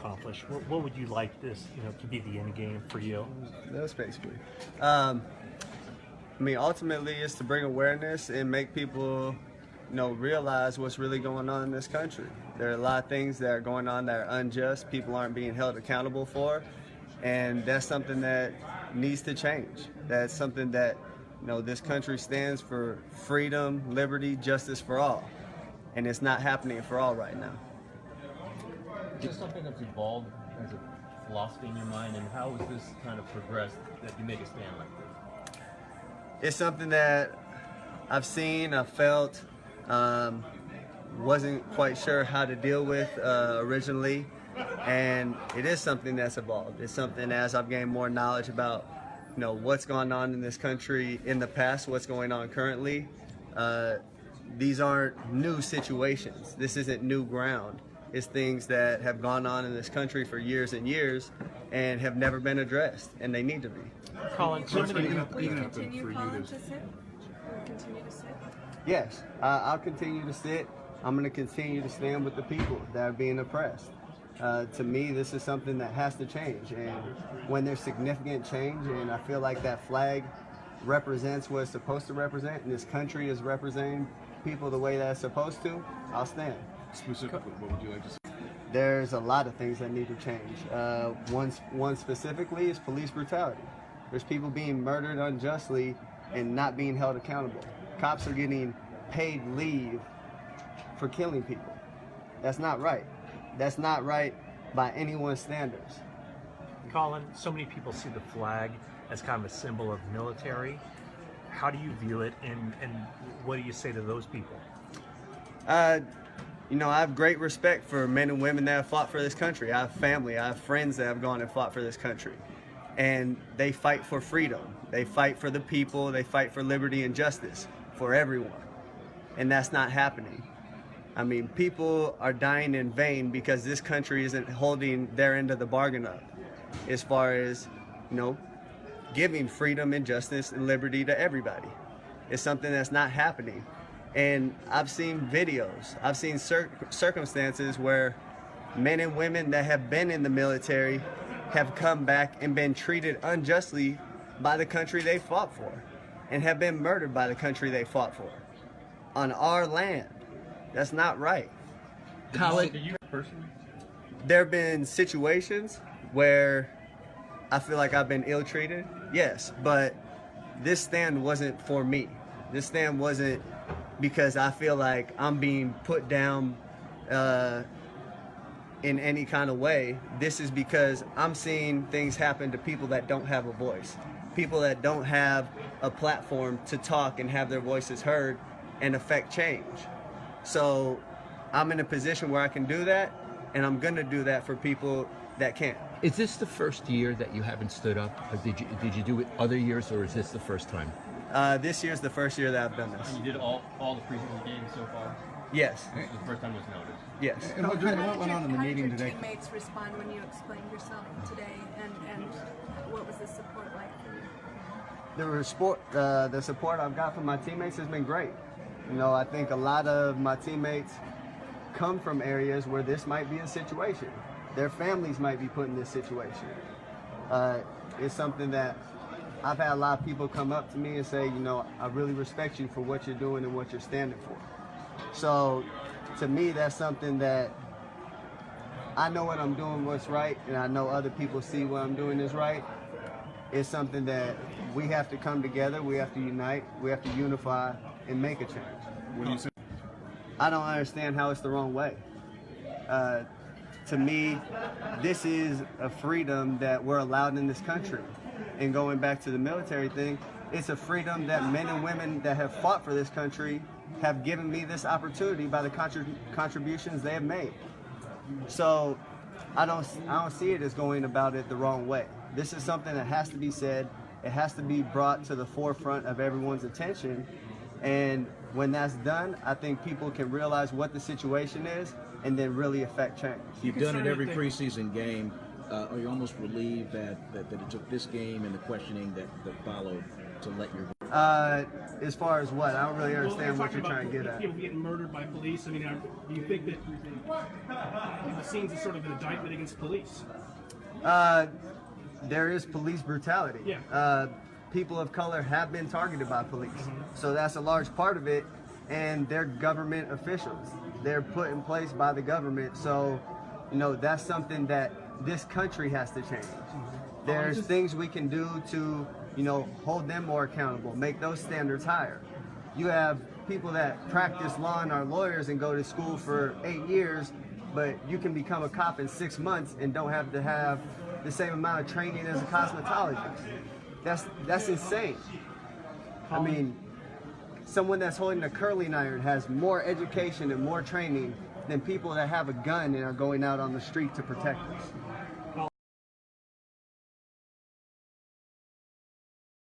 accomplish? What would you like this, to be the end game for you? That's basically. Ultimately, it's to bring awareness and make people, realize what's really going on in this country. There are a lot of things that are going on that are unjust. People aren't being held accountable for, and that's something that needs to change. That's something that, this country stands for: freedom, liberty, justice for all, and it's not happening for all right now. Is this something that's evolved as a philosophy in your mind, and how has this kind of progressed that you make a stand like this? It's something that I've seen, I've felt, wasn't quite sure how to deal with originally, and it is something that's evolved. It's something, as I've gained more knowledge about, what's going on in this country in the past, what's going on currently. These aren't new situations. This isn't new ground. It's things that have gone on in this country for years and years and have never been addressed, and they need to be. Colin, Will you continue, Colin, to sit? Will you continue to sit? Yes, I'll continue to sit. I'm going to continue to stand with the people that are being oppressed. To me, this is something that has to change, and when there's significant change, and I feel like that flag represents what it's supposed to represent, and this country is representing people the way that it's supposed to, I'll stand. Specifically, what would you like to say? There's a lot of things that need to change. One specifically is police brutality. There's people being murdered unjustly and not being held accountable. Cops are getting paid leave for killing people. That's not right. That's not right by anyone's standards. Colin, so many people see the flag as kind of a symbol of military. How do you view it, and what do you say to those people? I have great respect for men and women that have fought for this country. I have family, I have friends that have gone and fought for this country. And they fight for freedom. They fight for the people. They fight for liberty and justice for everyone. And that's not happening. People are dying in vain because this country isn't holding their end of the bargain up as far as, giving freedom and justice and liberty to everybody. It's something that's not happening. And I've seen videos, I've seen circumstances where men and women that have been in the military have come back and been treated unjustly by the country they fought for, and have been murdered by the country they fought for on our land. That's not right. Colin, do you personally? There have been situations where I feel like I've been ill-treated, yes, but this stand wasn't for me. This stand wasn't because I feel like I'm being put down in any kind of way. This is because I'm seeing things happen to people that don't have a voice, people that don't have a platform to talk and have their voices heard and affect change. So I'm in a position where I can do that, and I'm going to do that for people that can't. Is this the first year that you haven't stood up? Or did you do it other years, or is this the first time? This year's the first year that I've done this. And you did all the preseason games so far? Yes. This is the first time it was noticed? Yes. And what went on in the meeting How did today? your teammates respond when you explained yourself today, and what was the support like for you? The support I've got from my teammates has been great. I think a lot of my teammates come from areas where this might be a situation. Their families might be put in this situation. It's something that I've had a lot of people come up to me and say, I really respect you for what you're doing and what you're standing for. So to me, that's something that I know what I'm doing, what's right, and I know other people see what I'm doing is right. It's something that we have to come together, we have to unite, we have to unify and make a change. What do you say? I don't understand how it's the wrong way. To me, this is a freedom that we're allowed in this country. And going back to the military thing, it's a freedom that men and women that have fought for this country have given me this opportunity by the contributions they have made. So I don't see it as going about it the wrong way. This is something that has to be said. It has to be brought to the forefront of everyone's attention. And when that's done, I think people can realize what the situation is and then really affect change. You've done it every preseason game. Are you almost relieved that it took this game and the questioning that followed to let your As far as what? I don't really understand what you're trying to get at. People getting murdered by police. I mean, do you think that the scenes is sort of an indictment against police? There is police brutality. Yeah. People of color have been targeted by police. So that's a large part of it. And they're government officials. They're put in place by the government. So, you know, that's something that this country has to change. There's things we can do to, you know, hold them more accountable, make those standards higher. You have people that practice law and are lawyers and go to school for 8 years, but you can become a cop in 6 months and don't have to have the same amount of training as a cosmetologist. That's insane. I mean, someone that's holding a curling iron has more education and more training than people that have a gun and are going out on the street to protect us.